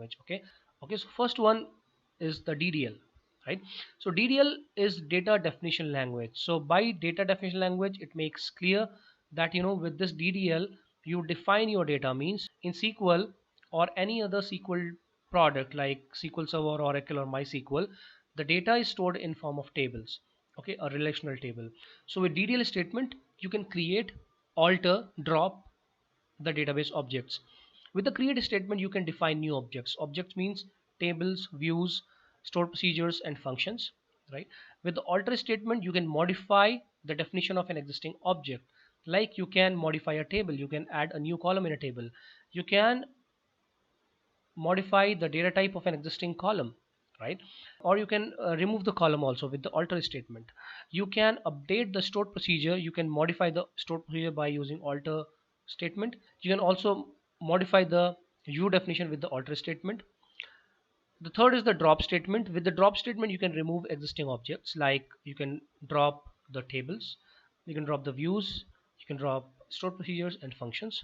language. Okay, so first one is the DDL, right? So DDL is data definition language. So by data definition language, it makes clear that with this DDL you define your data. Means in SQL or any other SQL product like SQL Server, Oracle, or MySQL, the data is stored in form of tables. Okay, a relational table. So with DDL statement you can create, alter, drop the database objects. With the create statement you can define new objects. Objects means tables, views, stored procedures, and functions, right? With the alter statement you can modify the definition of an existing object. Like you can modify a table, you can add a new column in a table, you can modify the data type of an existing column, right? Or you can remove the column also with the alter statement. You can update the stored procedure, you can modify the stored procedure by using alter statement. You can also modify the view definition with the alter statement. The third is the drop statement. With the drop statement you can remove existing objects, like you can drop the tables, you can drop the views, you can drop stored procedures and functions.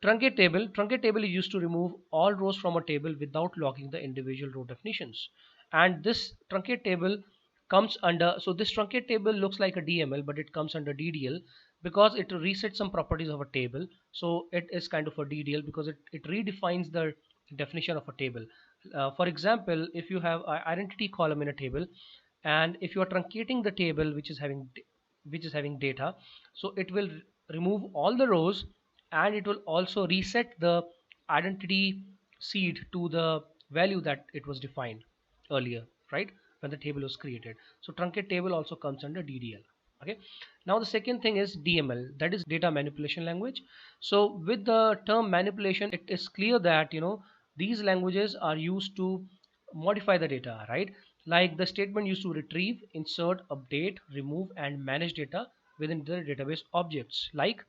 Truncate table. Truncate table is used to remove all rows from a table without locking the individual row definitions. And this truncate table comes under, so this truncate table looks like a DML, but it comes under DDL because it resets some properties of a table. So it is kind of a DDL because it redefines the definition of a table. For example, if you have an identity column in a table, and if you are truncating the table which is having data, so it will remove all the rows, and it will also reset the identity seed to the value that it was defined earlier, right, when the table was created. So truncate table also comes under DDL. Okay, now the second thing is DML, that is data manipulation language. So with the term manipulation, it is clear that these languages are used to modify the data, right? Like the statement used to retrieve, insert, update, remove, and manage data within the database objects, like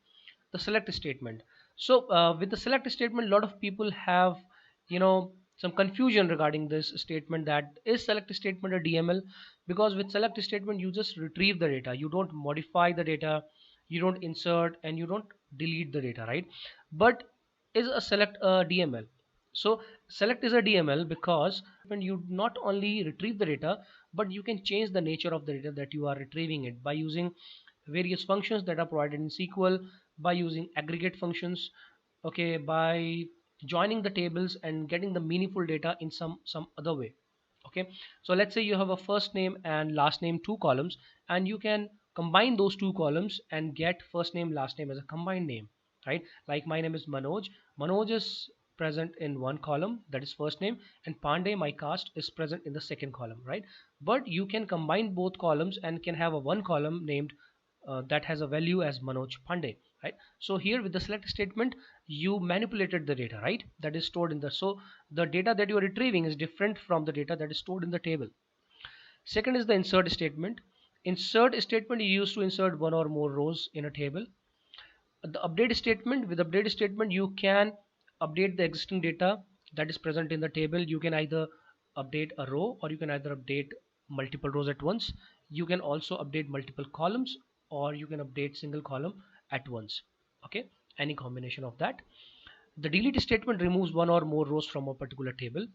the select statement. So with the select statement, a lot of people have some confusion regarding this statement, that is select statement a DML? Because with select statement you just retrieve the data, you don't modify the data, you don't insert, and you don't delete the data, right? But is a select a DML? So select is a DML because when you not only retrieve the data, but you can change the nature of the data that you are retrieving it by using various functions that are provided in SQL, by using aggregate functions, okay, by joining the tables and getting the meaningful data in some other way. Okay, so let's say you have a first name and last name, two columns, and you can combine those two columns and get first name last name as a combined name, right? Like my name is Manoj. Manoj is present in one column, that is first name, and Pandey, my caste, is present in the second column, right? But you can combine both columns and can have a one column named that has a value as Manoj Pandey, right? So here with the select statement you manipulated the data, right, that is stored in the, so the data that you are retrieving is different from the data that is stored in the table. Second is the insert statement. Insert statement is used to insert one or more rows in a table. The update statement, with update statement you can update the existing data that is present in the table. You can either update a row, or you can either update multiple rows at once. You can also update multiple columns, or you can update single column at once. Okay, any combination of that. The delete statement removes one or more rows from a particular table.